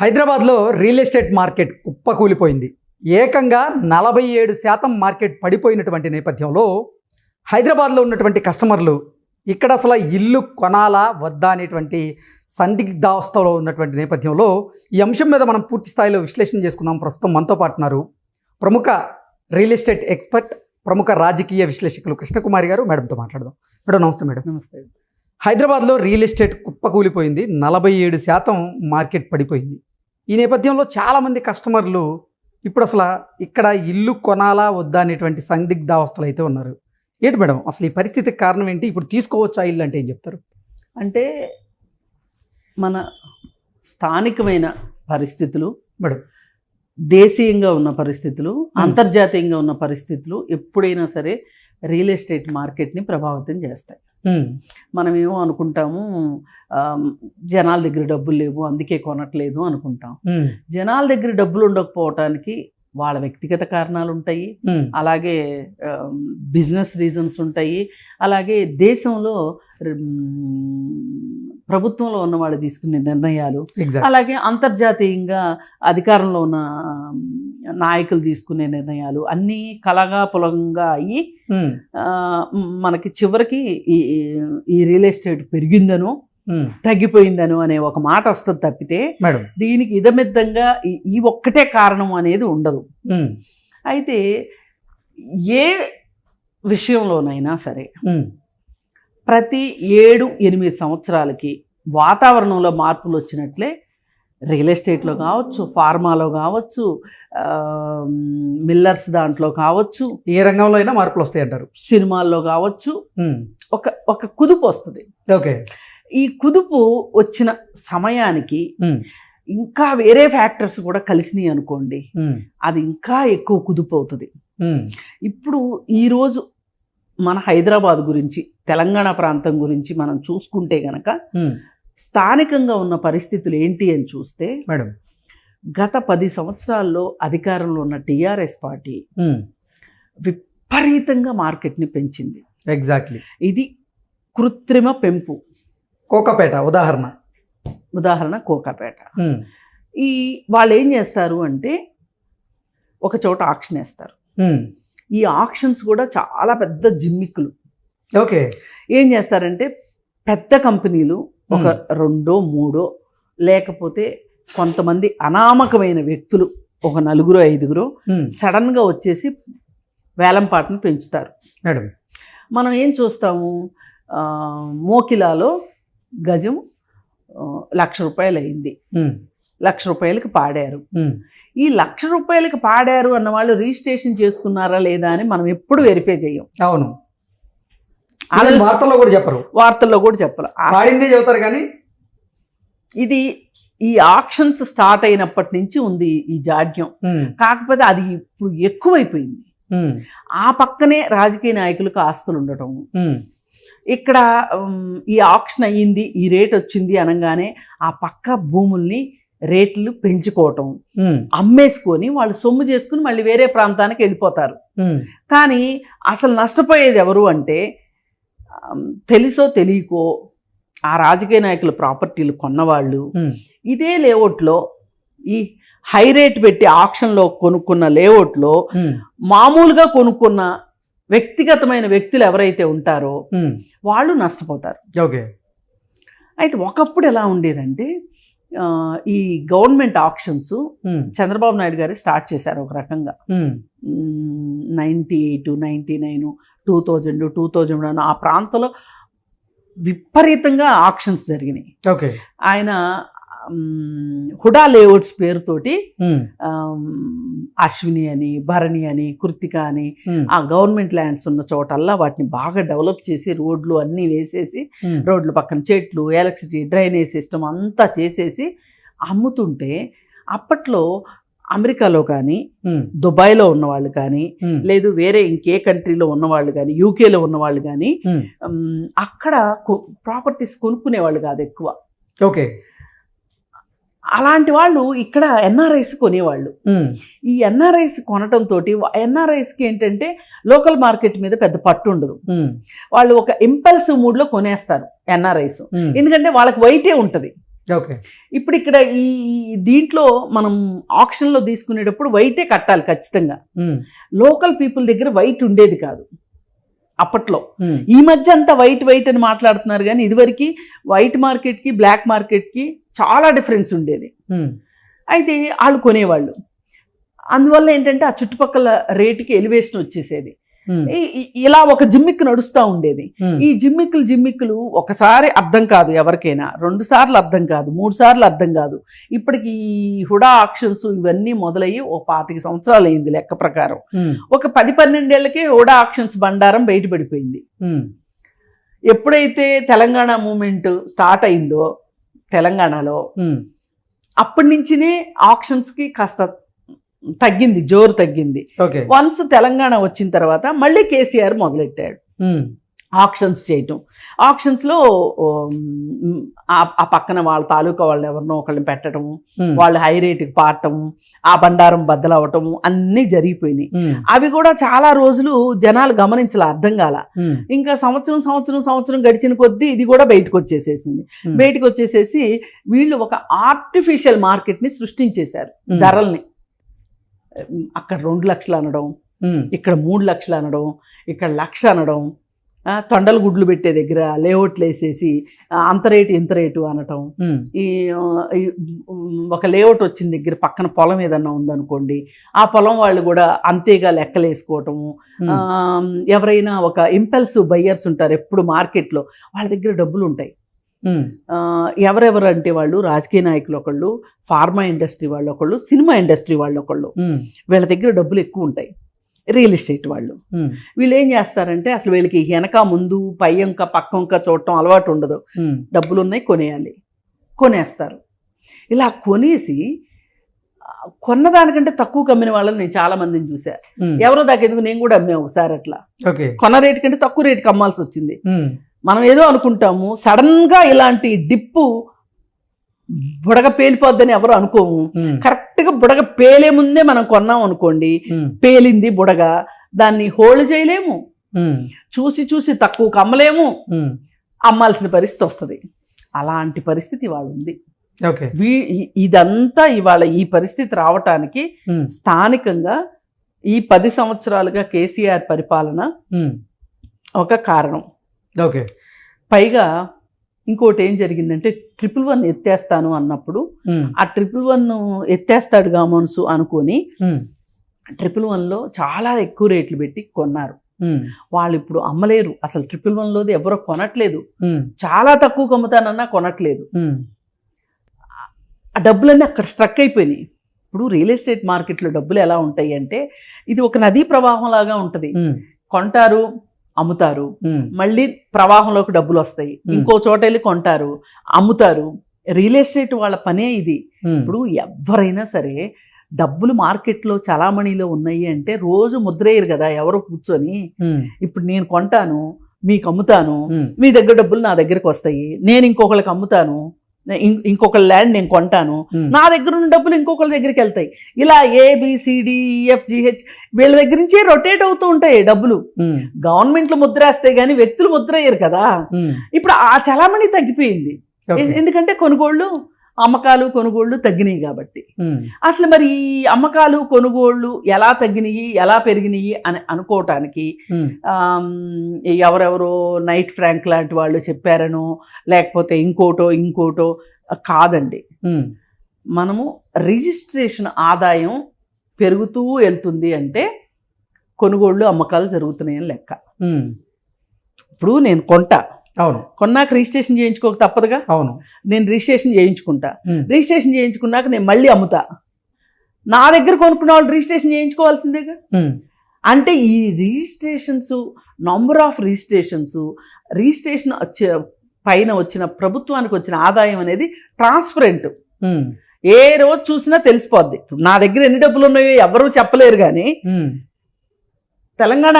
హైదరాబాద్లో real estate market కుప్పకూలిపోయింది. ఏకంగా 47% market పడిపోయినటువంటి నేపథ్యంలో హైదరాబాద్లో ఉన్నటువంటి కస్టమర్లు ఇక్కడ అసలు ఇల్లు కొనాలా వద్దా అనేటువంటి సందిగ్ధావస్థలో ఉన్నటువంటి నేపథ్యంలో ఈ అంశం మీద మనం పూర్తి స్థాయిలో విశ్లేషణ చేసుకుందాం. ప్రస్తుతం మనతో పాటు ఉన్నారు ప్రముఖ రియల్ ఎస్టేట్ ఎక్స్పర్ట్, ప్రముఖ రాజకీయ విశ్లేషకులు కృష్ణకుమారి గారు. మేడంతో మాట్లాడదాం. మేడం నమస్తే. మేడం నమస్తే. హైదరాబాద్లో రియల్ ఎస్టేట్ కుప్పకూలిపోయింది. 47% మార్కెట్ పడిపోయింది. ఈ నేపథ్యంలో చాలామంది కస్టమర్లు ఇప్పుడు అసలు ఇక్కడ ఇల్లు కొనాలా వద్దా అనేటువంటి సందిగ్ధావస్థలు అయితే ఉన్నారు. ఏంటి మేడం అసలు ఈ పరిస్థితికి కారణం ఏంటి? ఇప్పుడు తీసుకోవచ్చా ఇల్లు అంటే ఏం చెప్తారు? అంటే మన స్థానికమైన పరిస్థితులు, మేడం దేశీయంగా ఉన్న పరిస్థితులు, అంతర్జాతీయంగా ఉన్న పరిస్థితులు ఎప్పుడైనా సరే రియల్ ఎస్టేట్ మార్కెట్ని ప్రభావితం చేస్తాయి. మనమేమో అనుకుంటాము జనాల దగ్గర డబ్బులు లేవు అందుకే కొనట్లేదు అనుకుంటాం. జనాల దగ్గర డబ్బులు ఉండకపోవటానికి వాళ్ళ వ్యక్తిగత కారణాలు ఉంటాయి, అలాగే బిజినెస్ రీజన్స్ ఉంటాయి, అలాగే దేశంలో ప్రభుత్వంలో ఉన్న వాళ్ళు తీసుకునే నిర్ణయాలు, అలాగే అంతర్జాతీయంగా అధికారంలో ఉన్న నాయకులు తీసుకునే నిర్ణయాలు అన్నీ కలగాపులంగా అయ్యి మనకి చివరికి ఈ రియల్ ఎస్టేట్ పెరిగిందనో తగ్గిపోయిందను అనే ఒక మాట వస్తుంది తప్పితే దీనికి ఇదమిద్దంగా ఈ ఒక్కటే కారణం అనేది ఉండదు. అయితే ఏ విషయంలోనైనా సరే ప్రతి 7-8 సంవత్సరాలకి వాతావరణంలో మార్పులు వచ్చినట్లే రియల్ ఎస్టేట్లో కావచ్చు, ఫార్మాలో కావచ్చు, మిల్లర్స్ దాంట్లో కావచ్చు, ఏ రంగంలో అయినా మార్పులు వస్తాయి అంటారు. సినిమాల్లో కావచ్చు, ఒక కుదుపు వస్తుంది. ఓకే, ఈ కుదుపు వచ్చిన సమయానికి ఇంకా వేరే ఫ్యాక్టర్స్ కూడా కలిసినాయి అనుకోండి, అది ఇంకా ఎక్కువ కుదుపు అవుతుంది. ఇప్పుడు ఈరోజు మన హైదరాబాద్ గురించి, తెలంగాణ ప్రాంతం గురించి మనం చూసుకుంటే గనక స్థానికంగా ఉన్న పరిస్థితులు ఏంటి అని చూస్తే మేడం గత 10 సంవత్సరాల్లో అధికారంలో ఉన్న టీఆర్ఎస్ పార్టీ విపరీతంగా మార్కెట్ని పెంచింది. ఎగ్జాక్ట్లీ, ఇది కృత్రిమ పెంపు. కోకాపేట ఉదాహరణ కోకాపేట. ఈ వాళ్ళు ఏం చేస్తారు అంటే ఒక చోట ఆక్షన్ వేస్తారు. ఈ ఆక్షన్స్ కూడా చాలా పెద్ద జిమ్మిక్కులు. ఓకే, ఏం చేస్తారంటే పెద్ద కంపెనీలు ఒక 2-3 లేకపోతే కొంతమంది అనామకమైన వ్యక్తులు ఒక 4-5 సడన్గా వచ్చేసి వేలంపాటను పెంచుతారు. మేడం మనం ఏం చూస్తాము, మోకిలాలో గజం 1,00,000 రూపాయలు అయింది, 1,00,000 రూపాయలకి పాడారు. ఈ 1,00,000 రూపాయలకి పాడారు అన్న వాళ్ళు రిజిస్ట్రేషన్ చేసుకున్నారా లేదా అని మనం ఎప్పుడు వెరిఫై చేయం. అవును, వార్తల్లో కూడా చెప్పరు, పాడిందే చెబుతారు. కానీ ఇది ఈ ఆక్షన్స్ స్టార్ట్ అయినప్పటి నుంచి ఉంది ఈ జాడ్యం. కాకపోతే అది ఇప్పుడు ఎక్కువైపోయింది. ఆ పక్కనే రాజకీయ నాయకులకు ఆస్తులు ఉండటం, ఇక్కడ ఈ ఆక్షన్ అయ్యింది, ఈ రేట్ వచ్చింది అనగానే ఆ పక్క భూముల్ని రేట్లు పెంచుకోవటం, అమ్మేసుకొని వాళ్ళు సొమ్ము చేసుకుని మళ్ళీ వేరే ప్రాంతానికి వెళ్ళిపోతారు. కానీ అసలు నష్టపోయేది ఎవరు అంటే తెలుసో తెలియకో ఆ రాజకీయ నాయకుల ప్రాపర్టీలు కొన్నవాళ్ళు. ఇదే లేఅవుట్లో ఈ హై రేట్ పెట్టి ఆక్షన్లో కొనుక్కున్న లేఅవుట్లో మామూలుగా కొనుక్కున్న వ్యక్తిగతమైన వ్యక్తులు ఎవరైతే ఉంటారో వాళ్ళు నష్టపోతారు. ఓకే, అయితే ఒకప్పుడు ఎలా ఉండేదంటే ఈ గవర్నమెంట్ ఆక్షన్స్ చంద్రబాబు నాయుడు గారు స్టార్ట్ చేశారు ఒక రకంగా. 98, 99, 2000, 2001 ఆ ప్రాంతంలో విపరీతంగా ఆక్షన్స్ జరిగినాయి. ఓకే, ఆయన హుడా లేఅవుట్స్ పేరుతోటి అశ్విని అని, భరణి అని, కృతిక అని ఆ గవర్నమెంట్ ల్యాండ్స్ ఉన్న చోటల్లా వాటిని బాగా డెవలప్ చేసి రోడ్లు అన్నీ వేసేసి, రోడ్ల పక్కన చెట్లు, ఎలక్ట్రిసిటీ, డ్రైనేజ్ సిస్టమ్ అంతా చేసేసి అమ్ముతుంటే అప్పట్లో అమెరికాలో కానీ, దుబాయ్లో ఉన్నవాళ్ళు కానీ, లేదు వేరే ఇంకే కంట్రీలో ఉన్నవాళ్ళు కానీ, యూకేలో ఉన్నవాళ్ళు కానీ అక్కడ ప్రాపర్టీస్ కొనుక్కునేవాళ్ళు కాదు ఎక్కువ. ఓకే, అలాంటి వాళ్ళు ఇక్కడ ఎన్ఆర్ఐస్ కొనేవాళ్ళు. ఈ ఎన్ఆర్ఐస్ కొనటంతో ఎన్ఆర్ఐస్కి ఏంటంటే లోకల్ మార్కెట్ మీద పెద్ద పట్టు ఉండదు. వాళ్ళు ఒక ఇంపల్సివ్ మూడ్లో కొనేస్తారు ఎన్ఆర్ఐస్, ఎందుకంటే వాళ్ళకి వైటే ఉంటుంది. ఓకే. ఇప్పుడు ఇక్కడ ఈ దీంట్లో మనం ఆక్షన్లో తీసుకునేటప్పుడు వైటే కట్టాలి ఖచ్చితంగా. లోకల్ పీపుల్ దగ్గర వైట్ ఉండేది కాదు అప్పట్లో. ఈ మధ్య అంతా వైట్ అని మాట్లాడుతున్నారు, కానీ ఇదివరకు వైట్ మార్కెట్కి బ్లాక్ మార్కెట్కి చాలా డిఫరెన్స్ ఉండేది. అయితే వాళ్ళు కొనేవాళ్ళు. అందువల్ల ఏంటంటే ఆ చుట్టుపక్కల రేటుకి ఎలివేషన్ వచ్చేసేది. ఇలా ఒక జిమ్మిక్కు నడుస్తూ ఉండేది. ఈ జిమ్మిక్కులు ఒకసారి అర్థం కాదు ఎవరికైనా, 2 సార్లు అర్థం కాదు, 3 సార్లు అర్థం కాదు. ఇప్పటికి ఈ హుడా ఆక్షన్స్ ఇవన్నీ మొదలయ్యి ఓ 25 సంవత్సరాలు అయింది లెక్క ప్రకారం. ఒక 10-12 ఏళ్లకే హుడా ఆక్షన్స్ బండారం బయటపడిపోయింది. ఎప్పుడైతే తెలంగాణ మూమెంట్ స్టార్ట్ అయిందో తెలంగాణలో, అప్పటి నుంచినే ఆక్షన్స్కి కాస్త తగ్గింది, జోరు తగ్గింది. వన్స్ తెలంగాణ వచ్చిన తర్వాత మళ్ళీ కేసీఆర్ మొదలెట్టాడు ఆక్షన్స్ చేయటం. ఆక్షన్స్లో ఆ పక్కన వాళ్ళ తాలూకా వాళ్ళని ఎవరినో ఒకళ్ళని పెట్టడము, వాళ్ళు హై రేటుకి పాడటము, ఆ బండారం బద్దలవటము అన్నీ జరిగిపోయినాయి. అవి కూడా చాలా రోజులు జనాలు గమనించాల, అర్థం కాల. ఇంకా సంవత్సరం గడిచిన కొద్దీ ఇది కూడా బయటకు వచ్చేసేసి వీళ్ళు ఒక ఆర్టిఫిషియల్ మార్కెట్ని సృష్టించేశారు. ధరల్ని అక్కడ 2 లక్షలు అనడం, ఇక్కడ 3 లక్షలు అనడం, ఇక్కడ 1,00,000 అనడం, తొండల గుడ్లు పెట్టే దగ్గర లేఅవుట్లు వేసేసి అంత రేటు ఇంత రేటు అనటం. ఈ ఒక లేఅవుట్ వచ్చిన దగ్గర పక్కన పొలం ఏదన్నా ఉందనుకోండి, ఆ పొలం వాళ్ళు కూడా అంతేగా లెక్కలు వేసుకోవటము. ఎవరైనా ఒక ఇంపల్సివ్ బయ్యర్స్ ఉంటారు ఎప్పుడు మార్కెట్లో, వాళ్ళ దగ్గర డబ్బులు ఉంటాయి. ఎవరెవరు అంటే వాళ్ళు రాజకీయ నాయకులు ఒకళ్ళు, ఫార్మా ఇండస్ట్రీ వాళ్ళు ఒకళ్ళు, సినిమా ఇండస్ట్రీ వాళ్ళు ఒకళ్ళు, వీళ్ళ దగ్గర డబ్బులు ఎక్కువ ఉంటాయి. రియల్ ఎస్టేట్ వాళ్ళు వీళ్ళు ఏం చేస్తారంటే అసలు వీళ్ళకి వెనక ముందు పై అంక పక్క అంక చూడటం అలవాటు ఉండదు. డబ్బులు ఉన్నాయి, కొనేస్తారు. ఇలా కొనేసి కొన్నదానికంటే తక్కువ కమ్మిన వాళ్ళని నేను చాలా మందిని చూసా. ఎవరో దాకెందుకు, నేను కూడా అమ్మే ఒకసారి అట్లా కొన్న రేటు కంటే తక్కువ రేటుకి అమ్మాల్సి వచ్చింది. మనం ఏదో అనుకుంటాము, సడన్ గా ఇలాంటి డిప్పు బుడగ పేలిపోద్దని ఎవరు అనుకోము. కరెక్ట్ గా బుడగ పేలే ముందే మనం కొన్నాం అనుకోండి, పేలింది బుడగ, దాన్ని హోల్డ్ చేయలేము, చూసి తక్కువకు అమ్మలేము, అమ్మాల్సిన పరిస్థితి వస్తుంది. అలాంటి పరిస్థితి ఇవాళ ఉంది. ఇదంతా ఇవాళ ఈ పరిస్థితి రావటానికి స్థానికంగా ఈ 10 సంవత్సరాలుగా కేసీఆర్ పరిపాలన ఒక కారణం. పైగా ఇంకోటి ఏం జరిగిందంటే 111 ఎత్తేస్తాను అన్నప్పుడు ఆ 111 ఎత్తేస్తాడుగా మనసు అనుకొని 111లో చాలా ఎక్కువ రేట్లు పెట్టి కొన్నారు. వాళ్ళు ఇప్పుడు అమ్మలేరు, అసలు 111లోది ఎవరో కొనట్లేదు, చాలా తక్కువ అమ్ముతానన్నా కొనట్లేదు. ఆ డబ్బులన్నీ అక్కడ స్ట్రక్ అయిపోయినాయి. ఇప్పుడు రియల్ ఎస్టేట్ మార్కెట్లో డబ్బులు ఎలా ఉంటాయి అంటే ఇది ఒక నదీ ప్రవాహం లాగా ఉంటుంది. కొంటారు, అమ్ముతారు, మళ్ళీ ప్రవాహంలోకి డబ్బులు వస్తాయి, ఇంకో చోట వెళ్ళి కొంటారు, అమ్ముతారు. రియల్ ఎస్టేట్ వాళ్ళ పనే ఇది. ఇప్పుడు ఎవరైనా సరే డబ్బులు మార్కెట్లో చలామణిలో ఉన్నాయి అంటే రోజు ముద్రేయరు కదా ఎవరో కూర్చొని. ఇప్పుడు నేను కొంటాను, మీకు అమ్ముతాను, మీ దగ్గర డబ్బులు నా దగ్గరకు వస్తాయి, నేను ఇంకొకళ్ళకి అమ్ముతాను, ఇంకొక ల్యాండ్ నేను కొంటాను, నా దగ్గర ఉన్న డబ్బులు ఇంకొకళ్ళ దగ్గరికి వెళ్తాయి. ఇలా ABCDEFGH వీళ్ళ దగ్గర నుంచే రొటేట్ అవుతూ ఉంటాయి డబ్బులు. గవర్నమెంట్లు ముద్రేస్తే గానీ వ్యక్తులు ముద్రయ్యారు కదా. ఇప్పుడు ఆ చలామణి తగ్గిపోయింది, ఎందుకంటే అమ్మకాలు కొనుగోళ్లు తగ్గినాయి కాబట్టి. అసలు మరి ఈ అమ్మకాలు కొనుగోళ్లు ఎలా తగ్గినాయి, ఎలా పెరిగినాయి అని అనుకోవటానికి ఎవరెవరో నైట్ ఫ్రాంక్ లాంటి వాళ్ళు చెప్పారనో లేకపోతే ఇంకోటో కాదండి. మనము రిజిస్ట్రేషన్ ఆదాయం పెరుగుతూ వెళ్తుంది అంటే కొనుగోళ్లు అమ్మకాలు జరుగుతున్నాయని లెక్క. ఇప్పుడు నేను కొన్నాక రిజిస్ట్రేషన్ చేయించుకోక తప్పదుగా. నేను రిజిస్ట్రేషన్ చేయించుకుంటా, రిజిస్ట్రేషన్ చేయించుకున్నాక నేను మళ్ళీ అమ్ముతా. నా దగ్గర కొనుక్కున్న వాళ్ళు రిజిస్ట్రేషన్ చేయించుకోవాల్సిందేగా. అంటే ఈ రిజిస్ట్రేషన్స్, నంబర్ ఆఫ్ రిజిస్ట్రేషన్ పైన వచ్చిన ప్రభుత్వానికి వచ్చిన ఆదాయం అనేది ట్రాన్స్పరెంట్. ఏ రోజు చూసినా తెలిసిపోద్ది. నా దగ్గర ఎన్ని డబ్బులు ఉన్నాయో ఎవరూ చెప్పలేరు. కానీ Telangana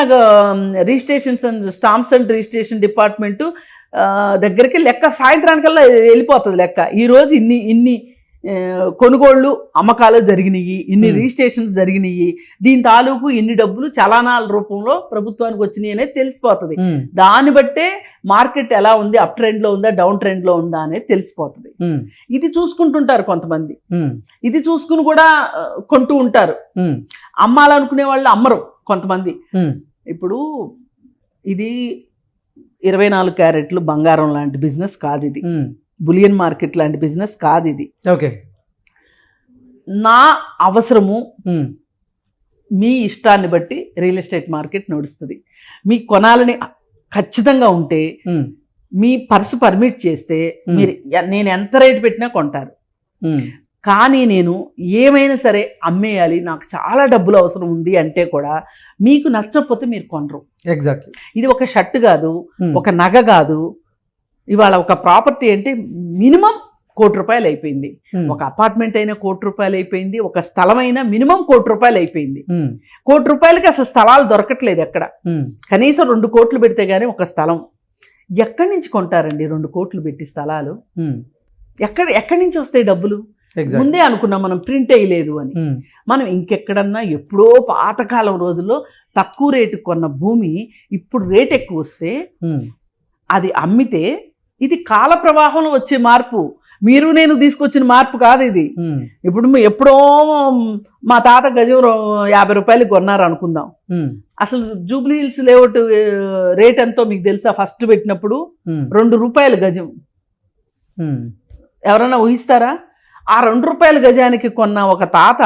registrations and stamps and registration department దగ్గరికి లెక్క సాయంత్రానికల్లా వెళ్ళిపోతుంది లెక్క. ఈరోజు కొనుగోళ్ళు అమ్మకాలు జరిగినాయి, ఇన్ని రిజిస్ట్రేషన్స్ జరిగినాయి, దీని తాలూకు ఇన్ని డబ్బులు చలానాల రూపంలో ప్రభుత్వానికి వచ్చినాయి అనేది తెలిసిపోతుంది. దాన్ని బట్టే మార్కెట్ ఎలా ఉంది, అప్ ట్రెండ్లో ఉందా డౌన్ ట్రెండ్లో ఉందా అనేది తెలిసిపోతుంది. ఇది చూసుకుంటుంటారు కొంతమంది, ఇది చూసుకుని కూడా కొంటూ ఉంటారు. అమ్మాలనుకునే వాళ్ళు అమ్మరు కొంతమంది. ఇప్పుడు ఇది 24 క్యారెట్లు బంగారం లాంటి బిజినెస్ కాదు, ఇది బులియన్ మార్కెట్ లాంటి బిజినెస్ కాదు ఇది. ఓకే, నా అవసరము మీ ఇష్టాన్ని బట్టి రియల్ ఎస్టేట్ మార్కెట్ నడుస్తుంది. మీ కొనాలని ఖచ్చితంగా ఉంటే మీ పర్సు పర్మిట్ చేస్తే మీరు నేను ఎంత రేటు పెట్టినా కొంటారు. కానీ నేను ఏమైనా సరే అమ్మేయాలి, నాకు చాలా డబ్బులు అవసరం ఉంది అంటే కూడా మీకు నచ్చకపోతే మీరు కొనరు. ఎగ్జాక్ట్లీ. ఇది ఒక షర్ట్ కాదు, ఒక నగ కాదు. ఇవాళ ఒక ప్రాపర్టీ అంటే మినిమం ₹1,00,00,000 అయిపోయింది. ఒక అపార్ట్మెంట్ అయినా ₹1,00,00,000 అయిపోయింది, ఒక స్థలం అయినా మినిమం ₹1,00,00,000 అయిపోయింది. ₹1,00,00,000కి అసలు స్థలాలు దొరకట్లేదు ఎక్కడ. కనీసం 2 కోట్లు పెడితే గానీ ఒక స్థలం ఎక్కడి నుంచి కొంటారండి? 2 కోట్లు పెట్టి స్థలాలు ఎక్కడి నుంచి వస్తాయి డబ్బులు? ముందే అనుకున్నాం మనం ప్రింట్ వేయలేదు అని. మనం ఇంకెక్కడన్నా ఎప్పుడో పాతకాలం రోజుల్లో తక్కువ రేటు కొన్న భూమి ఇప్పుడు రేట్ ఎక్కువ వస్తే అది అమ్మితే ఇది కాల ప్రవాహంలో వచ్చే మార్పు, మీరు నేను తీసుకొచ్చిన మార్పు కాదు ఇది. ఇప్పుడు ఎప్పుడో మా తాత గజం ₹50 కొన్నారు అనుకుందాం. అసలు జూబ్లీ హిల్స్ లేఅవుట్ రేట్ ఎంతో మీకు తెలుసా? ఫస్ట్ పెట్టినప్పుడు ₹2 గజం. ఎవరన్నా ఊహిస్తారా? ఆ ₹2 గజానికి కొన్న ఒక తాత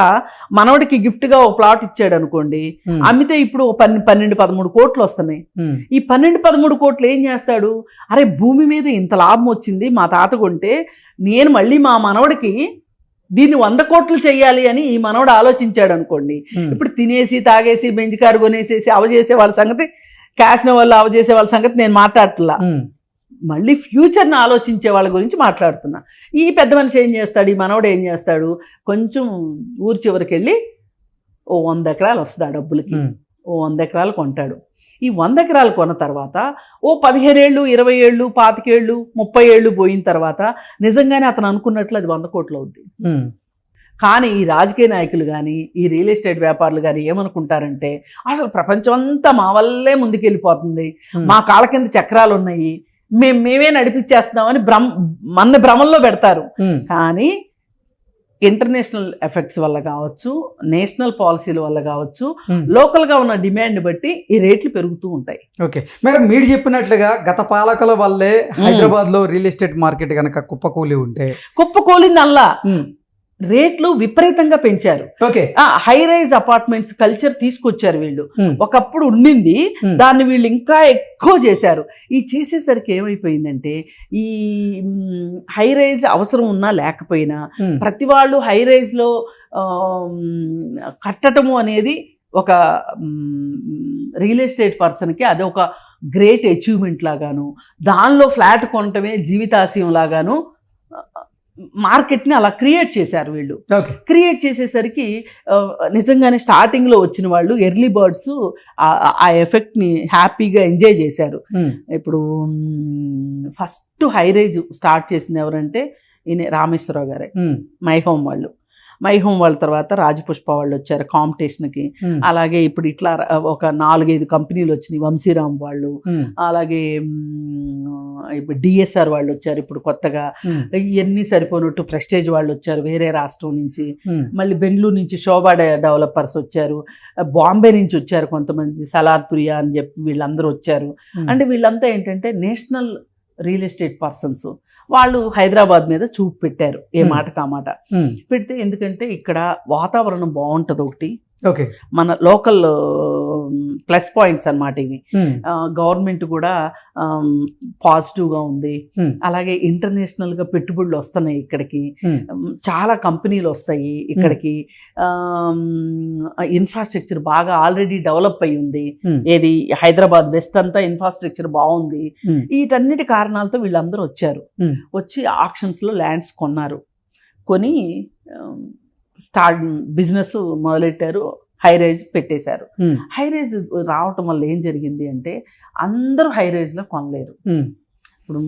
మనవడికి గిఫ్ట్ గా ఒక ప్లాట్ ఇచ్చాడు అనుకోండి, అమ్మితే ఇప్పుడు 12-13 కోట్లు వస్తున్నాయి. ఈ 12-13 కోట్లు ఏం చేస్తాడు? అరే భూమి మీద ఇంత లాభం వచ్చింది మా తాత కొంటే, నేను మళ్ళీ మా మనవడికి దీన్ని 100 కోట్లు చెయ్యాలి అని ఈ మనవడు ఆలోచించాడు అనుకోండి. ఇప్పుడు తినేసి తాగేసి బెంచ్ కారు కొనేసేసి అవజేసే వాళ్ళ సంగతి, క్యాసినో వాళ్ళు అవజేసే వాళ్ళ సంగతి నేను మాట్లాడట్లా. మళ్ళీ ఫ్యూచర్ని ఆలోచించే వాళ్ళ గురించి మాట్లాడుతున్నా. ఈ పెద్ద మనిషి ఏం చేస్తాడు, ఈ మనవడు ఏం చేస్తాడు? కొంచెం ఊరి చివరికి వెళ్ళి 100 ఎకరాలు వస్తుంది ఆ డబ్బులకి, 100 ఎకరాలు కొంటాడు. ఈ 100 ఎకరాలు కొన్న తర్వాత 15 ఏళ్ళు, 20 ఏళ్ళు, 25 ఏళ్ళు, 30 ఏళ్ళు పోయిన తర్వాత నిజంగానే అతను అనుకున్నట్లు అది 100 కోట్లు అవుద్ది. కానీ ఈ రాజకీయ నాయకులు కానీ ఈ రియల్ ఎస్టేట్ వ్యాపారులు కానీ ఏమనుకుంటారంటే, అసలు ప్రపంచం అంతా మా వల్లే ముందుకెళ్ళిపోతుంది, మా కాళ్ళ కింద చక్రాలు ఉన్నాయి, మేమే నడిపించేస్తున్నామని మన భ్రమంలో పెడతారు. కానీ ఇంటర్నేషనల్ ఎఫెక్ట్స్ వల్ల కావచ్చు, నేషనల్ పాలసీల వల్ల కావచ్చు, లోకల్గా ఉన్న డిమాండ్ బట్టి ఈ రేట్లు పెరుగుతూ ఉంటాయి. ఓకే మేడం, మీరు చెప్పినట్లుగా గత పాలకుల వల్లే హైదరాబాద్లో రియల్ ఎస్టేట్ మార్కెట్ కనుక కుప్పకూలి ఉంటే, కుప్పకూలిందల్లా రేట్లు విపరీతంగా పెంచారు. Okay, high rise apartments culture తీసుకొచ్చారు వీళ్ళు. ఒకప్పుడు ఉండింది, దాన్ని వీళ్ళు ఇంకా ఎక్కువ చేశారు. ఈ చేసేసరికి ఏమైపోయిందంటే, ఈ హై రైజ్ అవసరం ఉన్నా లేకపోయినా ప్రతి వాళ్ళు హై రైజ్ లో కట్టడము అనేది ఒక రియల్ ఎస్టేట్ పర్సన్కి అది ఒక గ్రేట్ అచీవ్మెంట్ లాగాను, దానిలో ఫ్లాట్ కొనటమే జీవితాశయం లాగాను మార్కెట్ని అలా క్రియేట్ చేశారు వీళ్ళు. క్రియేట్ చేసేసరికి నిజంగానే స్టార్టింగ్లో వచ్చిన వాళ్ళు ఎర్లీ బర్డ్స్ ఆ ఎఫెక్ట్ని హ్యాపీగా ఎంజాయ్ చేశారు. ఇప్పుడు ఫస్ట్ హై రైజ్ స్టార్ట్ చేసింది ఎవరంటే ఈయన రామేశ్వరరావు గారే, మై హోమ్ వాళ్ళు. మై హోమ్ వాళ్ళ తర్వాత రాజపుష్ప వాళ్ళు వచ్చారు కాంపిటీషన్కి. అలాగే ఇప్పుడు ఇట్లా ఒక 4-5 కంపెనీలు వచ్చినాయి, వంశీరామ్ వాళ్ళు, అలాగే ఇప్పుడు డిఎస్ఆర్ వాళ్ళు వచ్చారు ఇప్పుడు కొత్తగా. ఇవన్నీ సరిపోనట్టు ప్రెస్టేజ్ వాళ్ళు వచ్చారు వేరే రాష్ట్రం నుంచి, మళ్ళీ బెంగళూరు నుంచి శోభా డెవలపర్స్ వచ్చారు, బాంబే నుంచి వచ్చారు కొంతమంది, సలార్పురియా అని చెప్పి వీళ్ళందరూ వచ్చారు. అంటే వీళ్ళంతా ఏంటంటే నేషనల్ రియల్ ఎస్టేట్ పర్సన్స్. వాళ్ళు హైదరాబాద్ మీద చూపు పెట్టారు, ఏ మాట కామాట పెడితే. ఎందుకంటే ఇక్కడ వాతావరణం బాగుంటుంది ఒకటి, ఓకే, మన లోకల్ ప్లస్ పాయింట్స్ అన్నమాట ఇవి. గవర్నమెంట్ కూడా పాజిటివ్గా ఉంది. అలాగే ఇంటర్నేషనల్గా పెట్టుబడులు వస్తున్నాయి ఇక్కడికి, చాలా కంపెనీలు వస్తాయి ఇక్కడికి. ఇన్ఫ్రాస్ట్రక్చర్ బాగా ఆల్రెడీ డెవలప్ అయి ఉంది. ఏది హైదరాబాద్ వెస్ట్ అంతా ఇన్ఫ్రాస్ట్రక్చర్ బాగుంది. వీటన్నిటి కారణాలతో వీళ్ళందరూ వచ్చారు. వచ్చి ఆక్షన్స్లో ల్యాండ్స్ కొన్నారు, కొని బిజినెస్ మొదలెట్టారు, హై రైజ్ పెట్టేశారు. హై రైజ్ రావటం వల్ల ఏం జరిగింది అంటే, అందరూ హై రైజ్లో కొనలేరు. ఇప్పుడు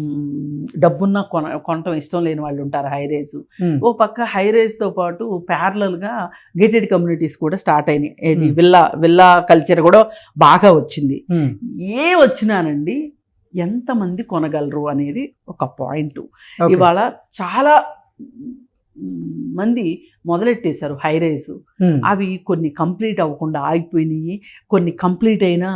డబ్బున్న కొనటం ఇష్టం లేని వాళ్ళు ఉంటారు హైరేజ్. ఓ పక్క హైరేజ్తో పాటు ప్యారలల్గా గేటెడ్ కమ్యూనిటీస్ కూడా స్టార్ట్ అయినాయి. ఏది విల్లా కల్చర్ కూడా బాగా వచ్చింది. ఏ వచ్చినానండి ఎంతమంది కొనగలరు అనేది ఒక పాయింట్. ఇవాళ చాలా మంది మొదలెట్టేశారు హైరేజ్. అవి కొన్ని కంప్లీట్ అవ్వకుండా ఆగిపోయినాయి. కొన్ని కంప్లీట్ అయినా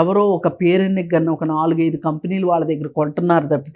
ఎవరో ఒక పేరెన్నికన్నా ఒక 4-5 కంపెనీలు వాళ్ళ దగ్గర కొంటున్నారు తప్పితే